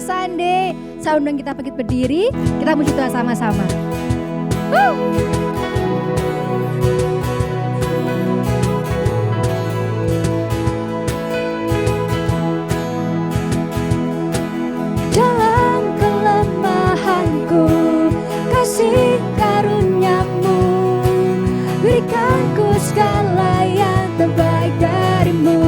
Sunday. Saya undang kita bangkit berdiri, kita menuju Tuhan sama-sama. Dalam kelemahanku, kasih karuniamu, berikanku segala yang terbaik darimu.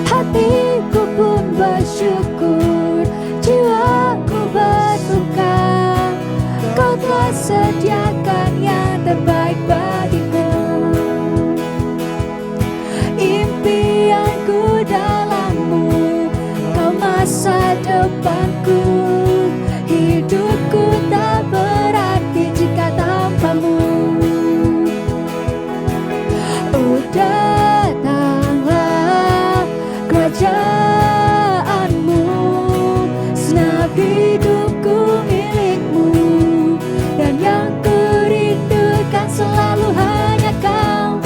Hatiku pun bersyukur, jiwaku bersuka, Kau telah sediakan yang terbaik bagiku. Impianku dalam-Mu, Kau masa depanku, hidupku tak berarti jika tanpa-Mu. Oh, datanglah kerajaan-Mu, segenap hidupku milik-Mu, dan yang kurindukan selalu hanya Kau.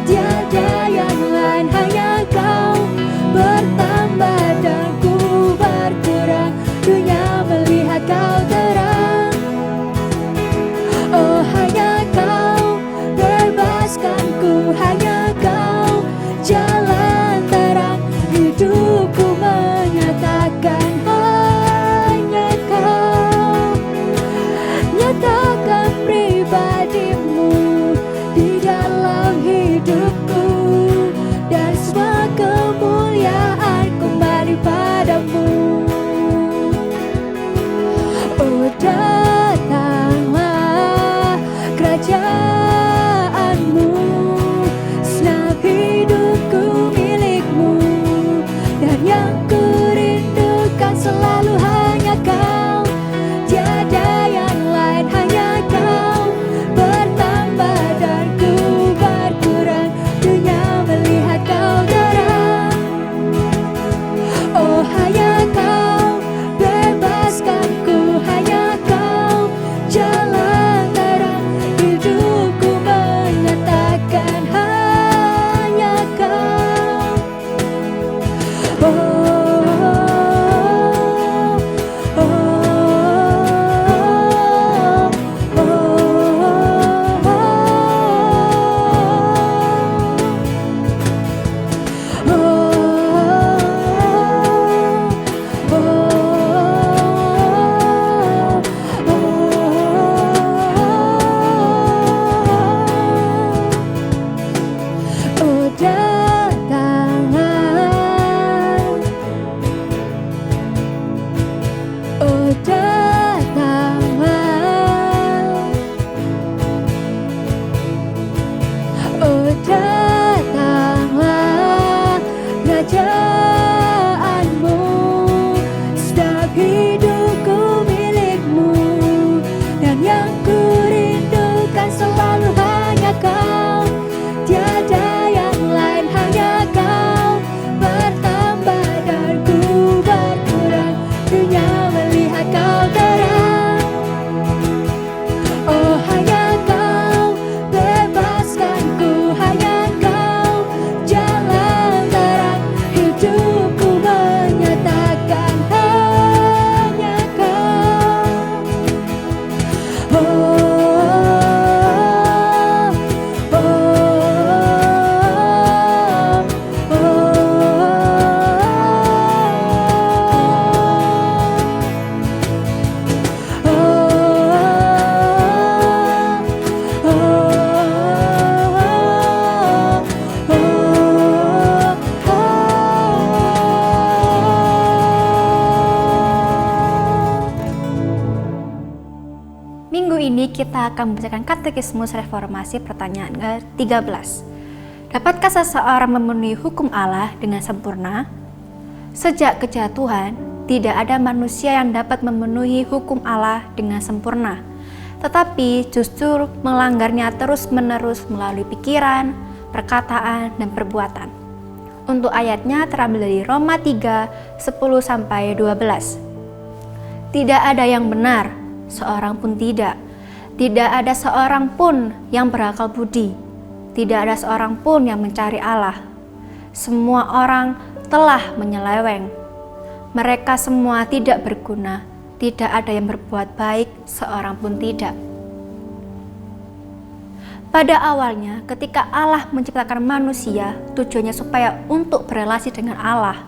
Tiada yang lain, hanya Kau. Bertambah dan ku berkurang, dunia melihat Kau terang. Oh, hanya Kau bebaskanku, hanya Kau jalan terang hidupku menyatakan hanya Kau. Nyatakan pribadi-Mu di dalam hidupku, dan semua kemuliaan kembali padamu. Oh, datanglah kerajaan-Mu, segenap hidupku milik-Mu, dan yang kurindukan selalu hanya Kau. Tiada yang lain, hanya Kau. Bertambah dan ku berkurang, dunia melihat Kau terang. Oh, hanya Kau bebaskanku, hanya Kau jalan terang hidupku menyatakan hanya Kau. Oh, datanglah kerajaan-Mu, segenap hidupku milik-Mu, dan yang kurindukan selalu hanya Kau. Tiada yang lain, hanya Kau. Bertambah dan ku berkurang, dunia melihat Kau terang. Oh, hanya Kau bebaskanku, hanya Kau jalan terang hidupku menyatakan hanya Kau. Minggu ini kita akan membacakan Katekismus Reformasi pertanyaan ke-13. Dapatkah seseorang memenuhi hukum Allah dengan sempurna? Sejak kejatuhan, tidak ada manusia yang dapat memenuhi hukum Allah dengan sempurna, tetapi justru melanggarnya terus-menerus melalui pikiran, perkataan, dan perbuatan. Untuk ayatnya terambil dari Roma 3, 10-12. Tidak ada yang benar, seorang pun tidak. Tidak ada seorang pun yang berakal budi. Tidak ada seorang pun yang mencari Allah. Semua orang telah menyeleweng. Mereka semua tidak berguna. Tidak ada yang berbuat baik, seorang pun tidak. Pada awalnya, ketika Allah menciptakan manusia, tujuannya supaya untuk berelasi dengan Allah.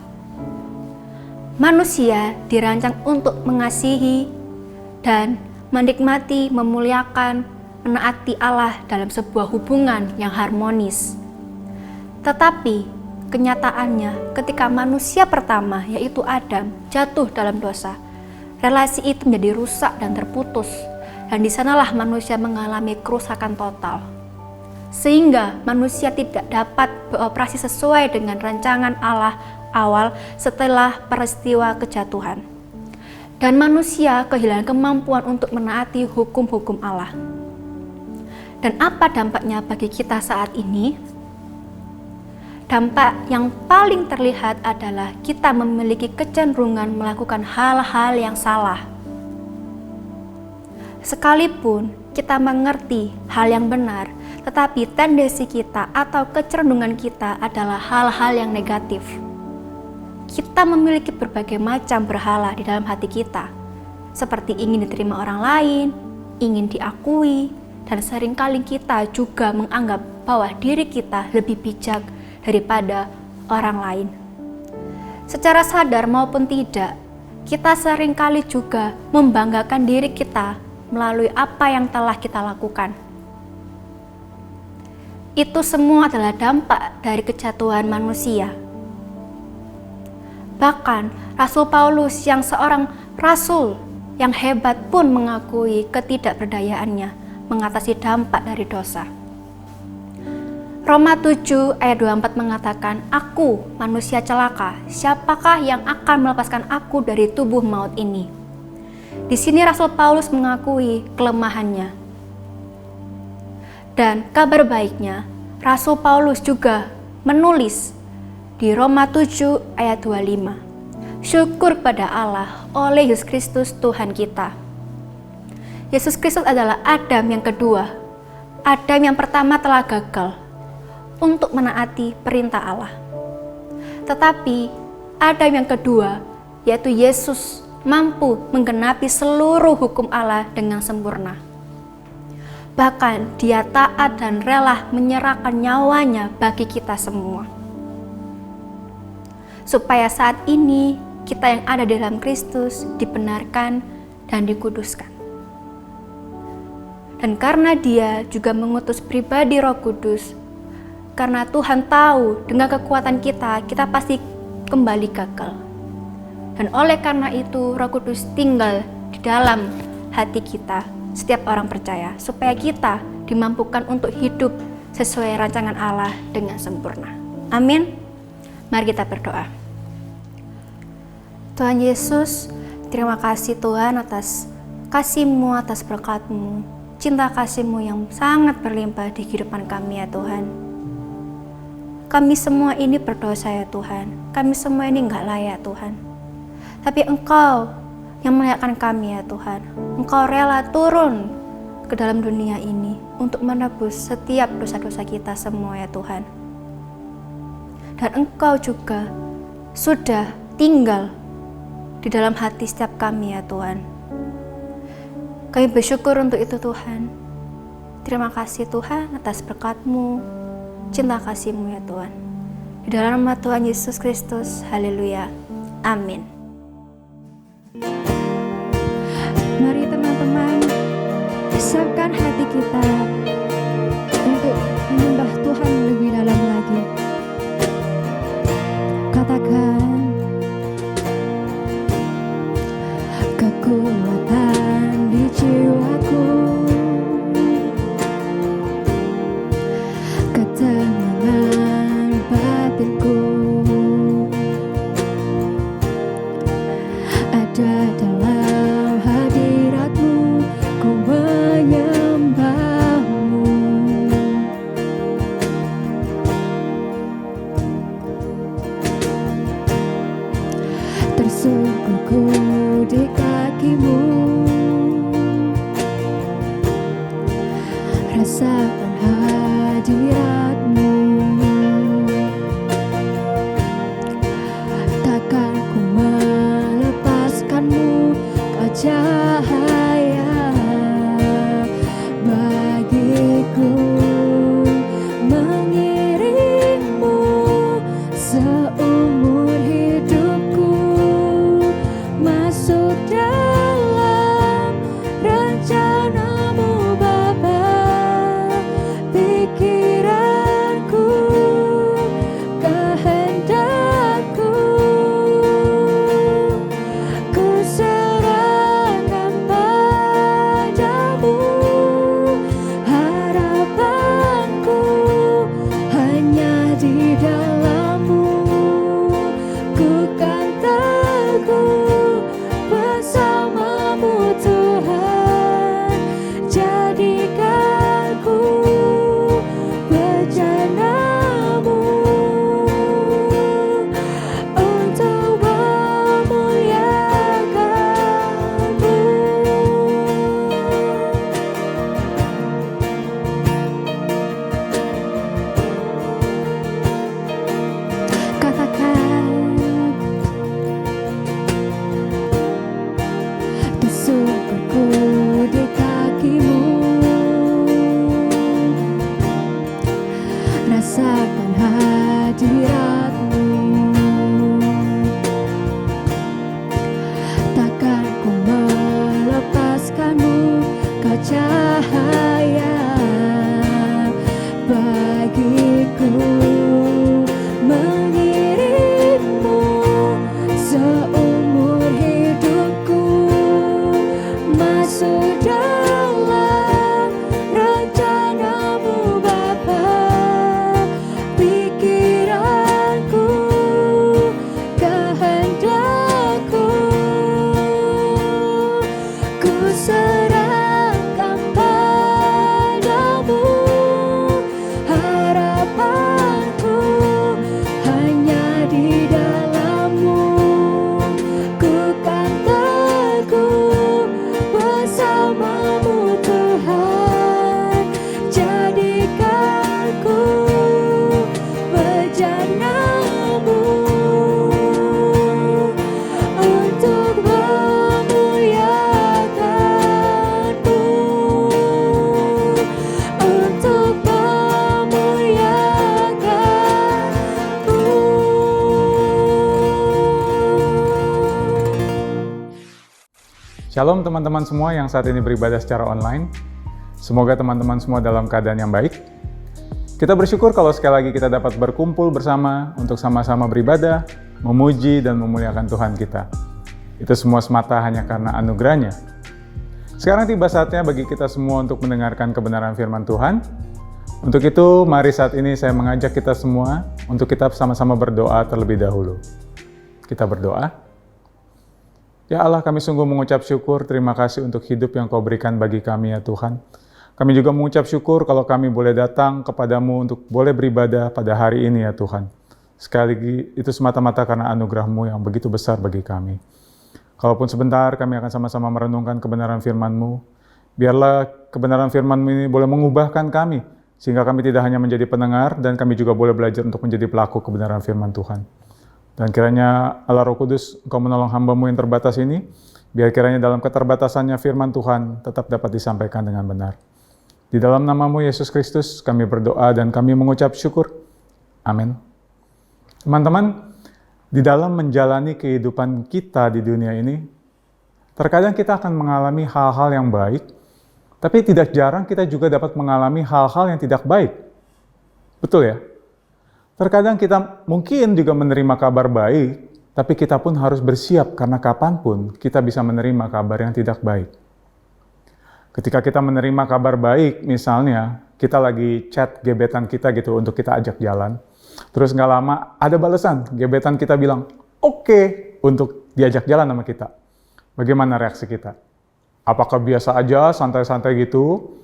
Manusia dirancang untuk mengasihi dan menikmati, memuliakan, menaati Allah dalam sebuah hubungan yang harmonis. Tetapi kenyataannya, ketika manusia pertama, yaitu Adam, jatuh dalam dosa, relasi itu menjadi rusak dan terputus. Dan di sanalah manusia mengalami kerusakan total. Sehingga manusia tidak dapat beroperasi sesuai dengan rancangan Allah awal setelah peristiwa kejatuhan. Dan manusia kehilangan kemampuan untuk menaati hukum-hukum Allah. Dan apa dampaknya bagi kita saat ini? Dampak yang paling terlihat adalah kita memiliki kecenderungan melakukan hal-hal yang salah. Sekalipun kita mengerti hal yang benar, tetapi tendensi kita atau kecenderungan kita adalah hal-hal yang negatif. Kita memiliki berbagai macam berhala di dalam hati kita, seperti ingin diterima orang lain, ingin diakui, dan seringkali kita juga menganggap bahwa diri kita lebih bijak daripada orang lain. Secara sadar maupun tidak, kita seringkali juga membanggakan diri kita melalui apa yang telah kita lakukan. Itu semua adalah dampak dari kejatuhan manusia. Bahkan Rasul Paulus yang seorang rasul yang hebat pun mengakui ketidakberdayaannya mengatasi dampak dari dosa. Roma 7 ayat 24 mengatakan, "Aku manusia celaka, siapakah yang akan melepaskan aku dari tubuh maut ini?" Di sini Rasul Paulus mengakui kelemahannya. Dan kabar baiknya, Rasul Paulus juga menulis di Roma 7 ayat 25. Syukur pada Allah oleh Yesus Kristus Tuhan kita. Yesus Kristus adalah Adam yang kedua. Adam yang pertama telah gagal untuk menaati perintah Allah. Tetapi Adam yang kedua, yaitu Yesus, mampu menggenapi seluruh hukum Allah dengan sempurna. Bahkan dia taat dan rela menyerahkan nyawanya bagi kita semua. Supaya saat ini kita yang ada di dalam Kristus dibenarkan dan dikuduskan. Dan karena dia juga mengutus pribadi Roh Kudus, karena Tuhan tahu dengan kekuatan kita pasti kembali gagal. Dan oleh karena itu Roh Kudus tinggal di dalam hati kita, setiap orang percaya, supaya kita dimampukan untuk hidup sesuai rancangan Allah dengan sempurna. Amin. Mari kita berdoa. Tuhan Yesus, terima kasih Tuhan atas kasih-Mu, atas berkat-Mu, cinta kasih-Mu yang sangat berlimpah di kehidupan kami ya Tuhan. Kami semua ini berdosa ya Tuhan, kami semua ini enggak layak Tuhan. Tapi Engkau yang melayakkan kami ya Tuhan. Engkau rela turun ke dalam dunia ini untuk menebus setiap dosa-dosa kita semua ya Tuhan. Dan Engkau juga sudah tinggal di dalam hati setiap kami ya Tuhan. Kami bersyukur untuk itu Tuhan. Terima kasih Tuhan atas berkat-Mu, cinta kasih-Mu ya Tuhan. Di dalam nama Tuhan Yesus Kristus, haleluya. Amin. Mari teman-teman, siapkan hati kita untuk menyembah Tuhan lebih dalam lagi. Katakan, kekuatan di jiwaku, ketenangan batinku, ada dalam hadirat-Mu, ku menyembah-Mu. Tersungkur ku di kaki kakimu. Rasakan hadiratmu, takkan ku melepaskanmu. Kau cahaya bagiku, mengiringmu seumur hidupku, masuk dalam rencanamu Bapa. Pikiranku, kehendakku, ku serahkan padamu. Harapanku hanya di dalam-Mu, ku kan teguh bersama-Mu Tuhan. Jadikan ku bejanamu untuk memuliakan-Mu. Katakan, tersungkurku di kakimu. Rasakan hadiratmu, takkan ku melepaskanmu. Kau cahaya bagiku, mengiringmu seumur hidupku, masuk dalam rencanamu Bapa. Pikiranku, kehendakku, ku serahkan padamu. Harapanku hanya di dalam-Mu, ku kan teguh bersama-Mu Tuhan. Jadikan ku bejanamu untuk memuliakan-Mu, untuk memuliakan-Mu. Shalom teman-teman semua yang saat ini beribadah secara online. Semoga teman-teman semua dalam keadaan yang baik. Kita bersyukur kalau sekali lagi kita dapat berkumpul bersama untuk sama-sama beribadah, memuji dan memuliakan Tuhan kita. Itu semua semata hanya karena anugerah-Nya. Sekarang tiba saatnya bagi kita semua untuk mendengarkan kebenaran firman Tuhan. Untuk itu, mari saat ini saya mengajak kita semua untuk kita sama-sama berdoa terlebih dahulu. Kita berdoa. Ya Allah, kami sungguh mengucap syukur, terima kasih untuk hidup yang Kau berikan bagi kami ya Tuhan. Kami juga mengucap syukur kalau kami boleh datang kepadamu untuk boleh beribadah pada hari ini ya Tuhan. Sekali lagi, itu semata-mata karena anugerah-Mu yang begitu besar bagi kami. Kalaupun sebentar kami akan sama-sama merenungkan kebenaran firman-Mu, biarlah kebenaran firman-Mu ini boleh mengubahkan kami, sehingga kami tidak hanya menjadi pendengar, dan kami juga boleh belajar untuk menjadi pelaku kebenaran firman Tuhan. Dan kiranya Allah Roh Kudus, Engkau menolong hamba-Mu yang terbatas ini, biar kiranya dalam keterbatasannya firman Tuhan tetap dapat disampaikan dengan benar. Di dalam nama-Mu Yesus Kristus kami berdoa dan kami mengucap syukur. Amin. Teman-teman, di dalam menjalani kehidupan kita di dunia ini, terkadang kita akan mengalami hal-hal yang baik, tapi tidak jarang kita juga dapat mengalami hal-hal yang tidak baik. Betul ya? Terkadang kita mungkin juga menerima kabar baik, tapi kita pun harus bersiap karena kapanpun kita bisa menerima kabar yang tidak baik. Ketika kita menerima kabar baik, misalnya kita lagi chat gebetan kita gitu untuk kita ajak jalan, terus nggak lama ada balasan, gebetan kita bilang, oke, untuk diajak jalan sama kita. Bagaimana reaksi kita? Apakah biasa aja, santai-santai gitu?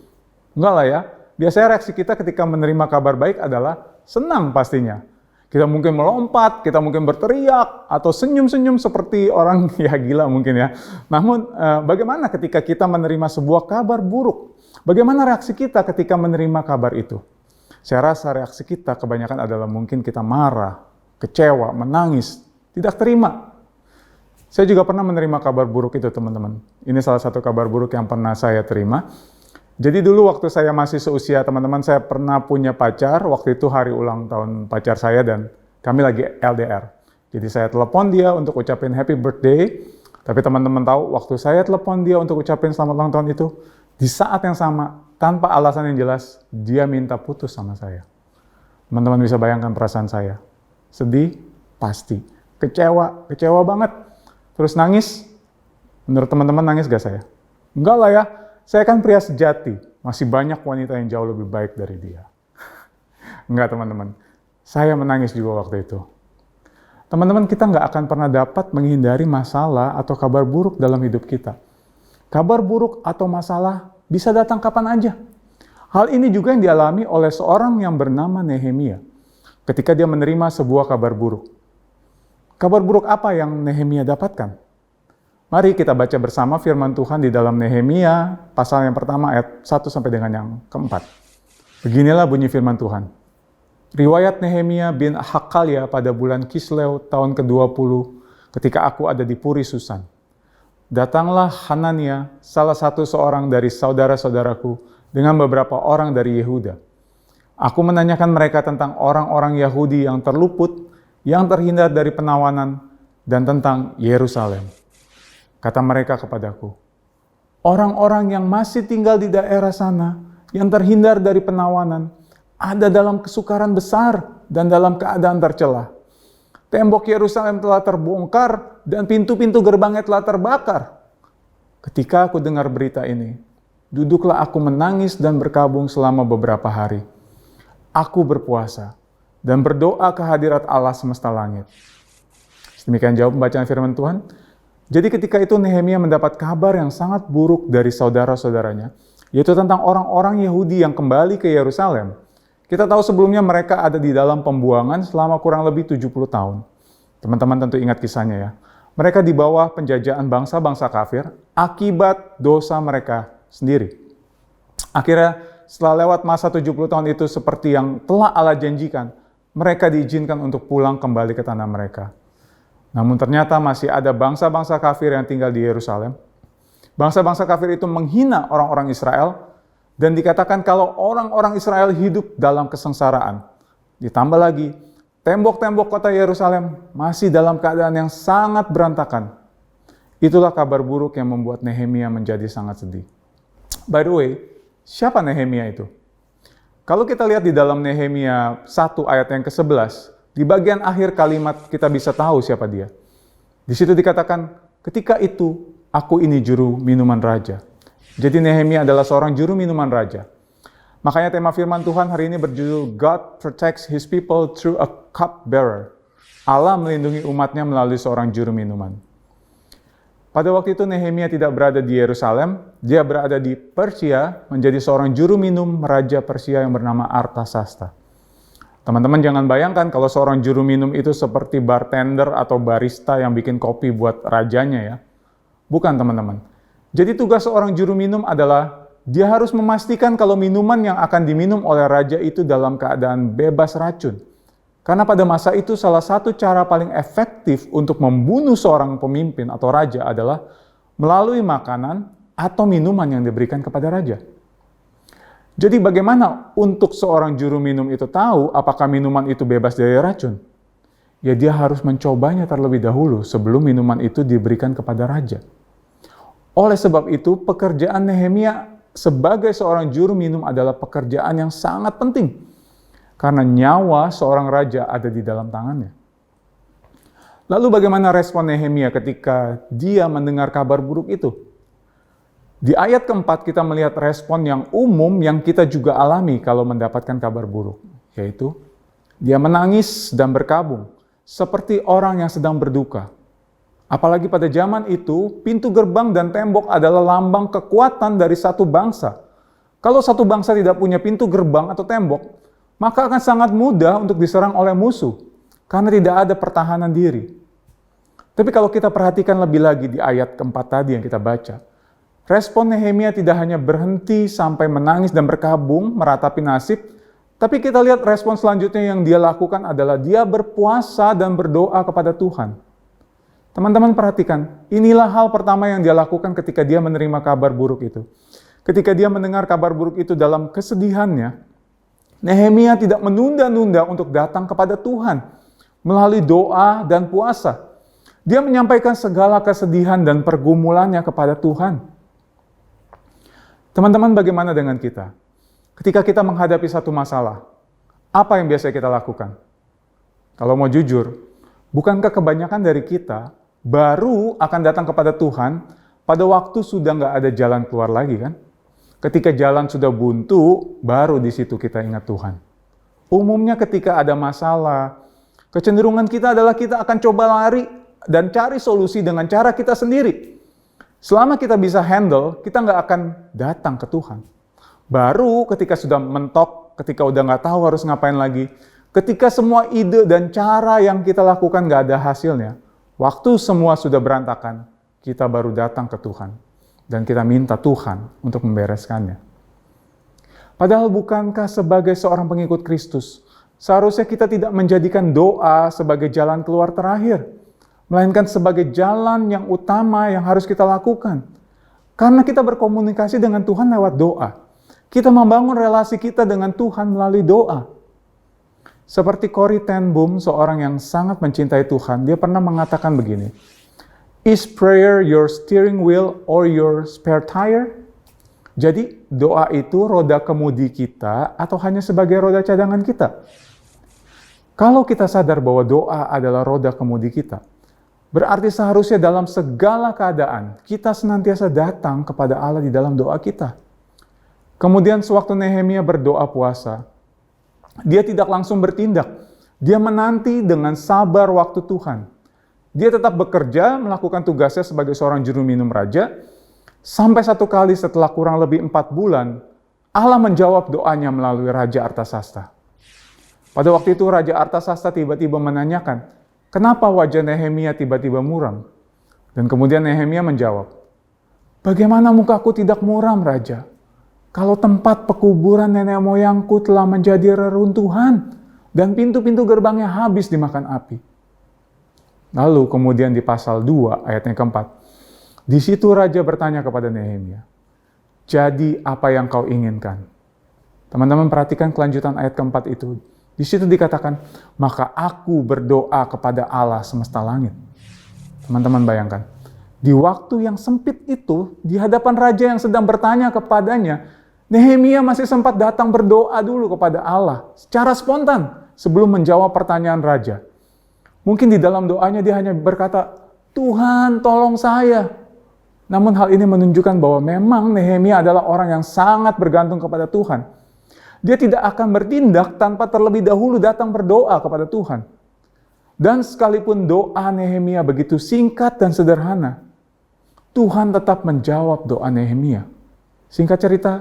Enggak lah ya. Biasanya reaksi kita ketika menerima kabar baik adalah senang pastinya. Kita mungkin melompat, kita mungkin berteriak, atau senyum-senyum seperti orang ya gila mungkin ya. Namun bagaimana ketika kita menerima sebuah kabar buruk? Bagaimana reaksi kita ketika menerima kabar itu? Saya rasa reaksi kita kebanyakan adalah mungkin kita marah, kecewa, menangis, tidak terima. Saya juga pernah menerima kabar buruk itu, teman-teman. Ini salah satu kabar buruk yang pernah saya terima. Jadi dulu waktu saya masih seusia teman-teman, saya pernah punya pacar. Waktu itu hari ulang tahun pacar saya dan kami lagi LDR. Jadi saya telepon dia untuk ucapin happy birthday. Tapi teman-teman tahu, waktu saya telepon dia untuk ucapin selamat ulang tahun itu, di saat yang sama, tanpa alasan yang jelas, dia minta putus sama saya. Teman-teman bisa bayangkan perasaan saya. Sedih, pasti. Kecewa banget. Terus nangis. Menurut teman-teman nangis gak saya? Enggak lah ya. Saya kan pria sejati, masih banyak wanita yang jauh lebih baik dari dia. Enggak teman-teman, saya menangis juga waktu itu. Teman-teman, kita nggak akan pernah dapat menghindari masalah atau kabar buruk dalam hidup kita. Kabar buruk atau masalah bisa datang kapan aja. Hal ini juga yang dialami oleh seorang yang bernama Nehemia ketika dia menerima sebuah kabar buruk. Kabar buruk apa yang Nehemia dapatkan? Mari kita baca bersama firman Tuhan di dalam Nehemia, pasal yang pertama ayat 1 sampai dengan yang keempat. Beginilah bunyi firman Tuhan. Riwayat Nehemia bin Hakalia pada bulan Kisleu tahun ke-20, ketika aku ada di Puri Susan. Datanglah Hanania, salah satu seorang dari saudara-saudaraku, dengan beberapa orang dari Yehuda. Aku menanyakan mereka tentang orang-orang Yahudi yang terluput, yang terhindar dari penawanan, dan tentang Yerusalem. Kata mereka kepadaku, orang-orang yang masih tinggal di daerah sana, yang terhindar dari penawanan, ada dalam kesukaran besar dan dalam keadaan tercela. Tembok Yerusalem telah terbongkar dan pintu-pintu gerbangnya telah terbakar. Ketika aku dengar berita ini, duduklah aku menangis dan berkabung selama beberapa hari. Aku berpuasa dan berdoa ke hadirat Allah semesta langit. Demikian jawab pembacaan firman Tuhan. Jadi ketika itu Nehemia mendapat kabar yang sangat buruk dari saudara-saudaranya, yaitu tentang orang-orang Yahudi yang kembali ke Yerusalem. Kita tahu sebelumnya mereka ada di dalam pembuangan selama kurang lebih 70 tahun. Teman-teman tentu ingat kisahnya ya. Mereka di bawah penjajahan bangsa-bangsa kafir akibat dosa mereka sendiri. Akhirnya setelah lewat masa 70 tahun itu seperti yang telah Allah janjikan, mereka diizinkan untuk pulang kembali ke tanah mereka. Namun ternyata masih ada bangsa-bangsa kafir yang tinggal di Yerusalem. Bangsa-bangsa kafir itu menghina orang-orang Israel dan dikatakan kalau orang-orang Israel hidup dalam kesengsaraan. Ditambah lagi, tembok-tembok kota Yerusalem masih dalam keadaan yang sangat berantakan. Itulah kabar buruk yang membuat Nehemia menjadi sangat sedih. By the way, siapa Nehemia itu? Kalau kita lihat di dalam Nehemia 1 ayat yang ke-11, di bagian akhir kalimat kita bisa tahu siapa dia. Di situ dikatakan, ketika itu aku ini juru minuman raja. Jadi Nehemia adalah seorang juru minuman raja. Makanya tema firman Tuhan hari ini berjudul God protects his people through a cupbearer. Allah melindungi umatnya melalui seorang juru minuman. Pada waktu itu Nehemia tidak berada di Yerusalem, dia berada di Persia menjadi seorang juru minum raja Persia yang bernama Artasasta. Teman-teman jangan bayangkan kalau seorang juru minum itu seperti bartender atau barista yang bikin kopi buat rajanya ya. Bukan teman-teman. Jadi tugas seorang juru minum adalah dia harus memastikan kalau minuman yang akan diminum oleh raja itu dalam keadaan bebas racun. Karena pada masa itu salah satu cara paling efektif untuk membunuh seorang pemimpin atau raja adalah melalui makanan atau minuman yang diberikan kepada raja. Jadi bagaimana untuk seorang juru minum itu tahu apakah minuman itu bebas dari racun? Ya dia harus mencobanya terlebih dahulu sebelum minuman itu diberikan kepada raja. Oleh sebab itu pekerjaan Nehemia sebagai seorang juru minum adalah pekerjaan yang sangat penting. Karena nyawa seorang raja ada di dalam tangannya. Lalu bagaimana respon Nehemia ketika dia mendengar kabar buruk itu? Di ayat keempat kita melihat respon yang umum yang kita juga alami kalau mendapatkan kabar buruk. Yaitu, dia menangis dan berkabung seperti orang yang sedang berduka. Apalagi pada zaman itu, pintu gerbang dan tembok adalah lambang kekuatan dari satu bangsa. Kalau satu bangsa tidak punya pintu gerbang atau tembok, maka akan sangat mudah untuk diserang oleh musuh. karena tidak ada pertahanan diri. Tapi kalau kita perhatikan lebih lagi di ayat keempat tadi yang kita baca, respon Nehemia tidak hanya berhenti sampai menangis dan berkabung meratapi nasib, tapi kita lihat respon selanjutnya yang dia lakukan adalah dia berpuasa dan berdoa kepada Tuhan. Teman-teman perhatikan, inilah hal pertama yang dia lakukan ketika dia menerima kabar buruk itu. Ketika dia mendengar kabar buruk itu dalam kesedihannya, Nehemia tidak menunda-nunda untuk datang kepada Tuhan melalui doa dan puasa. Dia menyampaikan segala kesedihan dan pergumulannya kepada Tuhan. Teman-teman, bagaimana dengan kita? Ketika kita menghadapi satu masalah, apa yang biasa kita lakukan? Kalau mau jujur, bukankah kebanyakan dari kita baru akan datang kepada Tuhan pada waktu sudah nggak ada jalan keluar lagi kan? Ketika jalan sudah buntu, baru di situ kita ingat Tuhan. Umumnya ketika ada masalah, kecenderungan kita adalah kita akan coba lari dan cari solusi dengan cara kita sendiri. Selama kita bisa handle, kita nggak akan datang ke Tuhan. Baru ketika sudah mentok, ketika udah nggak tahu harus ngapain lagi, ketika semua ide dan cara yang kita lakukan nggak ada hasilnya, waktu semua sudah berantakan, kita baru datang ke Tuhan. Dan kita minta Tuhan untuk membereskannya. Padahal bukankah sebagai seorang pengikut Kristus, seharusnya kita tidak menjadikan doa sebagai jalan keluar terakhir, melainkan sebagai jalan yang utama yang harus kita lakukan. Karena kita berkomunikasi dengan Tuhan lewat doa. Kita membangun relasi kita dengan Tuhan melalui doa. Seperti Corrie ten Boom, seorang yang sangat mencintai Tuhan, dia pernah mengatakan begini, "Is prayer your steering wheel or your spare tire?" Jadi doa itu roda kemudi kita atau hanya sebagai roda cadangan kita? Kalau kita sadar bahwa doa adalah roda kemudi kita, berarti seharusnya dalam segala keadaan kita senantiasa datang kepada Allah di dalam doa kita. Kemudian sewaktu Nehemia berdoa puasa, dia tidak langsung bertindak. Dia menanti dengan sabar waktu Tuhan. Dia tetap bekerja, melakukan tugasnya sebagai seorang juru minum raja, sampai satu kali setelah kurang lebih 4 bulan, Allah menjawab doanya melalui Raja Artasasta. Pada waktu itu Raja Artasasta tiba-tiba menanyakan, kenapa wajah Nehemia tiba-tiba muram? Dan kemudian Nehemia menjawab, bagaimana mukaku tidak muram, Raja? Kalau tempat pekuburan nenek moyangku telah menjadi reruntuhan, dan pintu-pintu gerbangnya habis dimakan api. Lalu kemudian di pasal 2 ayat yang keempat, di situ Raja bertanya kepada Nehemia, jadi apa yang kau inginkan? Teman-teman perhatikan kelanjutan ayat keempat itu. Di situ dikatakan, maka aku berdoa kepada Allah semesta langit. Teman-teman bayangkan, di waktu yang sempit itu, di hadapan Raja yang sedang bertanya kepadanya, Nehemia masih sempat datang berdoa dulu kepada Allah secara spontan sebelum menjawab pertanyaan Raja. Mungkin di dalam doanya dia hanya berkata, Tuhan tolong saya. Namun hal ini menunjukkan bahwa memang Nehemia adalah orang yang sangat bergantung kepada Tuhan. Dia tidak akan bertindak tanpa terlebih dahulu datang berdoa kepada Tuhan. Dan sekalipun doa Nehemia begitu singkat dan sederhana, Tuhan tetap menjawab doa Nehemia. Singkat cerita,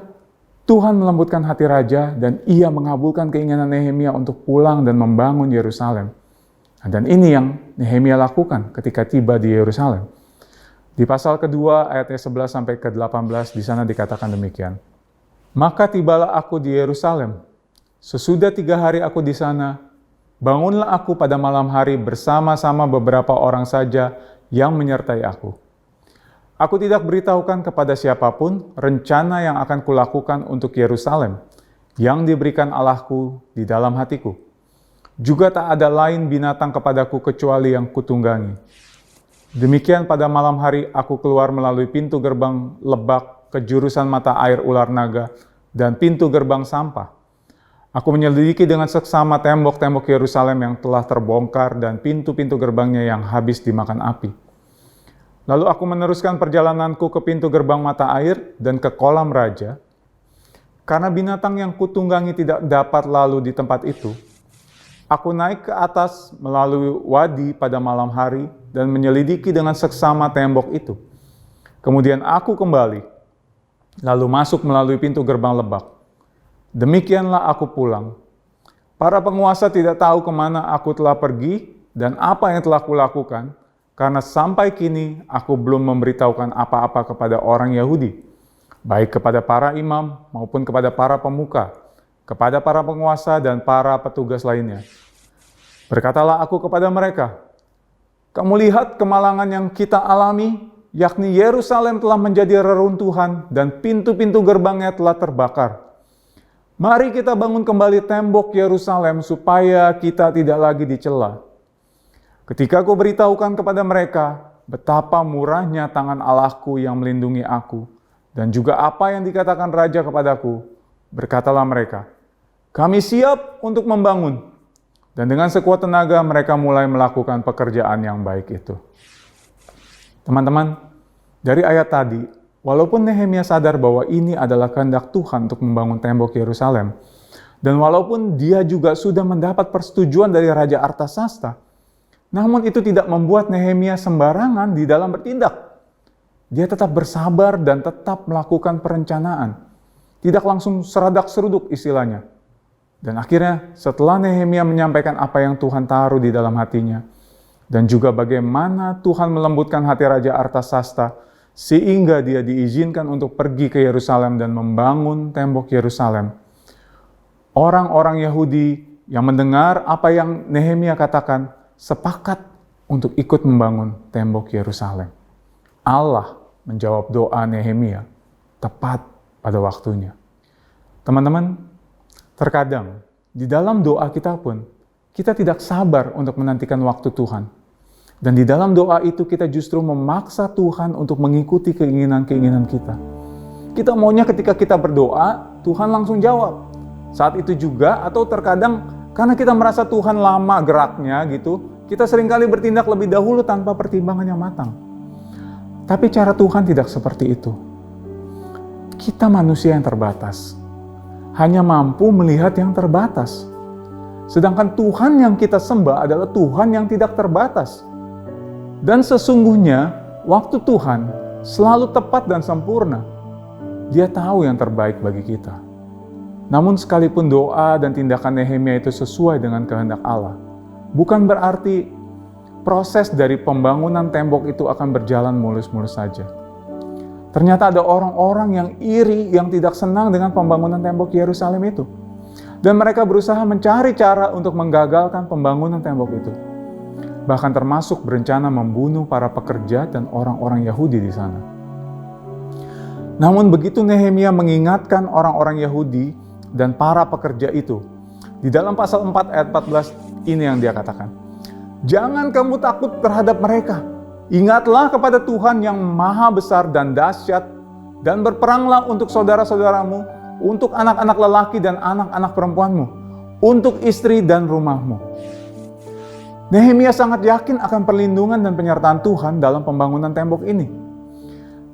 Tuhan melembutkan hati Raja dan ia mengabulkan keinginan Nehemia untuk pulang dan membangun Yerusalem. Dan ini yang Nehemia lakukan ketika tiba di Yerusalem. Di pasal kedua ayatnya 11 sampai ke 18 di sana dikatakan demikian. Maka tibalah aku di Yerusalem. Sesudah 3 hari aku di sana, bangunlah aku pada malam hari bersama-sama beberapa orang saja yang menyertai aku. Aku tidak beritahukan kepada siapapun rencana yang akan kulakukan untuk Yerusalem, yang diberikan Allahku di dalam hatiku. Juga tak ada lain binatang kepadaku kecuali yang kutunggangi. Demikian pada malam hari aku keluar melalui pintu gerbang lebak ke jurusan mata air ular naga dan pintu gerbang sampah. Aku menyelidiki dengan seksama tembok-tembok Yerusalem yang telah terbongkar dan pintu-pintu gerbangnya yang habis dimakan api. Lalu aku meneruskan perjalananku ke pintu gerbang mata air dan ke kolam raja. Karena binatang yang kutunggangi tidak dapat lalu di tempat itu, aku naik ke atas melalui wadi pada malam hari dan menyelidiki dengan seksama tembok itu. Kemudian aku kembali, lalu masuk melalui pintu gerbang lebak. Demikianlah aku pulang. Para penguasa tidak tahu kemana aku telah pergi dan apa yang telah kulakukan, karena sampai kini aku belum memberitahukan apa-apa kepada orang Yahudi, baik kepada para imam maupun kepada para pemuka, kepada para penguasa dan para petugas lainnya. Berkatalah aku kepada mereka, kamu lihat kemalangan yang kita alami, yakni Yerusalem telah menjadi reruntuhan dan pintu-pintu gerbangnya telah terbakar. Mari kita bangun kembali tembok Yerusalem supaya kita tidak lagi dicela. Ketika aku beritahukan kepada mereka betapa murahnya tangan Allahku yang melindungi aku, dan juga apa yang dikatakan Raja kepadaku, berkatalah mereka, kami siap untuk membangun. Dan dengan sekuat tenaga mereka mulai melakukan pekerjaan yang baik itu. Teman-teman, dari ayat tadi, walaupun Nehemia sadar bahwa ini adalah kehendak Tuhan untuk membangun tembok Yerusalem, dan walaupun dia juga sudah mendapat persetujuan dari Raja Artasasta, namun itu tidak membuat Nehemia sembarangan di dalam bertindak. Dia tetap bersabar dan tetap melakukan perencanaan. Tidak langsung seradak-seruduk istilahnya. Dan akhirnya setelah Nehemia menyampaikan apa yang Tuhan taruh di dalam hatinya, dan juga bagaimana Tuhan melembutkan hati Raja Artasasta, sehingga dia diizinkan untuk pergi ke Yerusalem dan membangun tembok Yerusalem. Orang-orang Yahudi yang mendengar apa yang Nehemia katakan, sepakat untuk ikut membangun tembok Yerusalem. Allah menjawab doa Nehemia tepat pada waktunya. Teman-teman, terkadang di dalam doa kita pun, kita tidak sabar untuk menantikan waktu Tuhan. Dan di dalam doa itu kita justru memaksa Tuhan untuk mengikuti keinginan-keinginan kita. Kita maunya ketika kita berdoa, Tuhan langsung jawab. Saat itu juga, atau terkadang karena kita merasa Tuhan lama geraknya gitu, kita seringkali bertindak lebih dahulu tanpa pertimbangan yang matang. Tapi cara Tuhan tidak seperti itu. Kita manusia yang terbatas, hanya mampu melihat yang terbatas. Sedangkan Tuhan yang kita sembah adalah Tuhan yang tidak terbatas. Dan sesungguhnya, waktu Tuhan selalu tepat dan sempurna. Dia tahu yang terbaik bagi kita. Namun sekalipun doa dan tindakan Nehemia itu sesuai dengan kehendak Allah, bukan berarti proses dari pembangunan tembok itu akan berjalan mulus-mulus saja. Ternyata ada orang-orang yang iri, yang tidak senang dengan pembangunan tembok Yerusalem itu. Dan mereka berusaha mencari cara untuk menggagalkan pembangunan tembok itu. Bahkan termasuk berencana membunuh para pekerja dan orang-orang Yahudi di sana. Namun begitu Nehemia mengingatkan orang-orang Yahudi dan para pekerja itu, di dalam pasal 4 ayat 14 ini yang dia katakan, jangan kamu takut terhadap mereka. Ingatlah kepada Tuhan yang maha besar dan dahsyat, dan berperanglah untuk saudara-saudaramu, untuk anak-anak lelaki dan anak-anak perempuanmu, untuk istri dan rumahmu. Nehemia sangat yakin akan perlindungan dan penyertaan Tuhan dalam pembangunan tembok ini.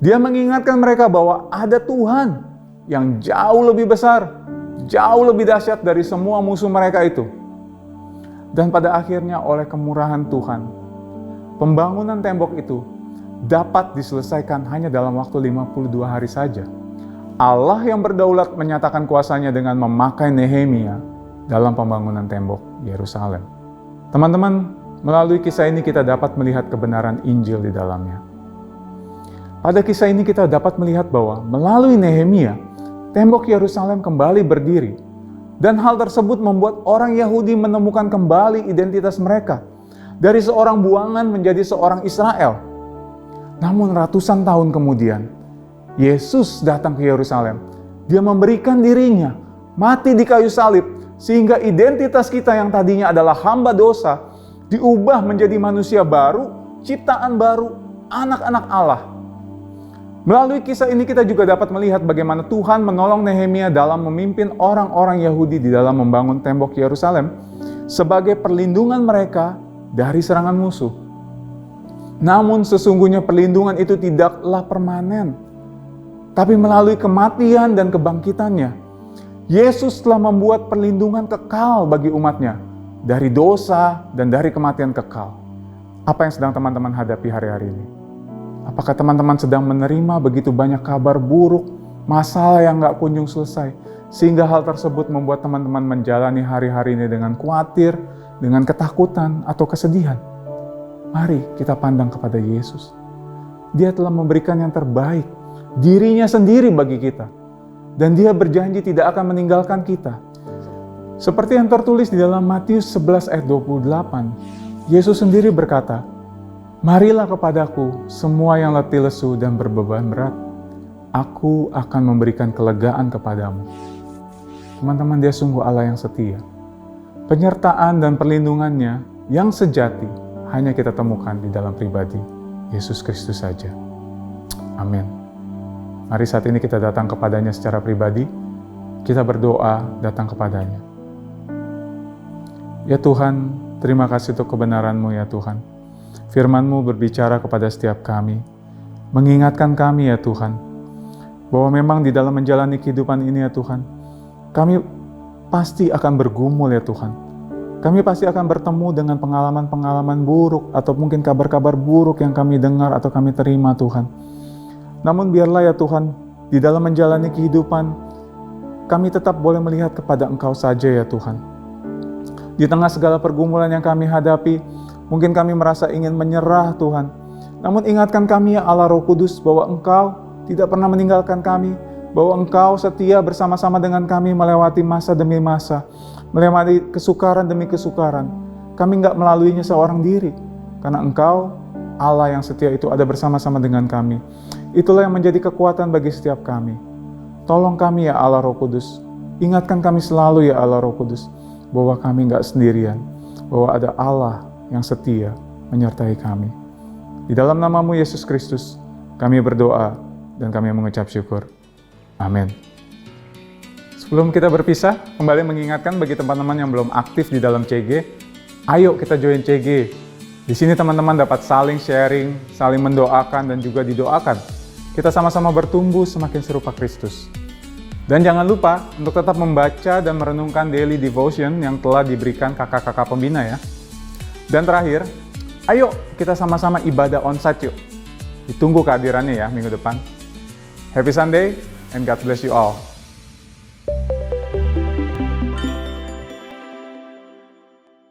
Dia mengingatkan mereka bahwa ada Tuhan yang jauh lebih besar, jauh lebih dahsyat dari semua musuh mereka itu. Dan pada akhirnya oleh kemurahan Tuhan, pembangunan tembok itu dapat diselesaikan hanya dalam waktu 52 hari saja. Allah yang berdaulat menyatakan kuasanya dengan memakai Nehemia dalam pembangunan tembok Yerusalem. Teman-teman, melalui kisah ini kita dapat melihat kebenaran Injil di dalamnya. Pada kisah ini kita dapat melihat bahwa melalui Nehemia, tembok Yerusalem kembali berdiri. Dan hal tersebut membuat orang Yahudi menemukan kembali identitas mereka. Dari seorang buangan menjadi seorang Israel. Namun ratusan tahun kemudian, Yesus datang ke Yerusalem. Dia memberikan dirinya, mati di kayu salib, sehingga identitas kita yang tadinya adalah hamba dosa, diubah menjadi manusia baru, ciptaan baru, anak-anak Allah. Melalui kisah ini kita juga dapat melihat bagaimana Tuhan menolong Nehemia dalam memimpin orang-orang Yahudi di dalam membangun tembok Yerusalem sebagai perlindungan mereka dari serangan musuh. Namun sesungguhnya perlindungan itu tidaklah permanen, tapi melalui kematian dan kebangkitannya, Yesus telah membuat perlindungan kekal bagi umatnya dari dosa dan dari kematian kekal. Apa yang sedang teman-teman hadapi hari-hari ini? Apakah teman-teman sedang menerima begitu banyak kabar buruk, masalah yang gak kunjung selesai, sehingga hal tersebut membuat teman-teman menjalani hari-hari ini dengan khawatir, dengan ketakutan atau kesedihan. Mari kita pandang kepada Yesus. Dia telah memberikan yang terbaik, dirinya sendiri bagi kita. Dan dia berjanji tidak akan meninggalkan kita. Seperti yang tertulis di dalam Matius 11 ayat 28, Yesus sendiri berkata, "Marilah kepadaku semua yang letih lesu dan berbeban berat. Aku akan memberikan kelegaan kepadamu." Teman-teman, dia sungguh Allah yang setia. Penyertaan dan perlindungannya yang sejati hanya kita temukan di dalam pribadi Yesus Kristus saja. Amin. Mari saat ini kita datang kepadanya secara pribadi. Kita berdoa datang kepadanya. Ya Tuhan, terima kasih untuk kebenaran-Mu ya Tuhan. Firman-Mu berbicara kepada setiap kami, mengingatkan kami ya Tuhan, bahwa memang di dalam menjalani kehidupan ini ya Tuhan, kami pasti akan bergumul ya Tuhan. Kami pasti akan bertemu dengan pengalaman-pengalaman buruk atau mungkin kabar-kabar buruk yang kami dengar atau kami terima Tuhan. Namun biarlah ya Tuhan, di dalam menjalani kehidupan, kami tetap boleh melihat kepada Engkau saja ya Tuhan. Di tengah segala pergumulan yang kami hadapi, mungkin kami merasa ingin menyerah Tuhan. Namun ingatkan kami ya Allah Roh Kudus bahwa Engkau tidak pernah meninggalkan kami, bahwa Engkau setia bersama-sama dengan kami melewati masa demi masa, melewati kesukaran demi kesukaran. Kami nggak melaluinya seorang diri, karena Engkau, Allah yang setia itu ada bersama-sama dengan kami. Itulah yang menjadi kekuatan bagi setiap kami. Tolong kami ya Allah Roh Kudus, ingatkan kami selalu ya Allah Roh Kudus, bahwa kami nggak sendirian, bahwa ada Allah yang setia menyertai kami. Di dalam nama-Mu Yesus Kristus, kami berdoa dan kami mengucap syukur. Amin. Sebelum kita berpisah, kembali mengingatkan bagi teman-teman yang belum aktif di dalam CG, ayo kita join CG. Di sini teman-teman dapat saling sharing, saling mendoakan dan juga didoakan. Kita sama-sama bertumbuh semakin serupa Kristus. Dan jangan lupa untuk tetap membaca dan merenungkan daily devotion yang telah diberikan kakak-kakak pembina ya. Dan terakhir, ayo kita sama-sama ibadah onsite yuk. Ditunggu kehadirannya ya minggu depan. Happy Sunday and God bless you all.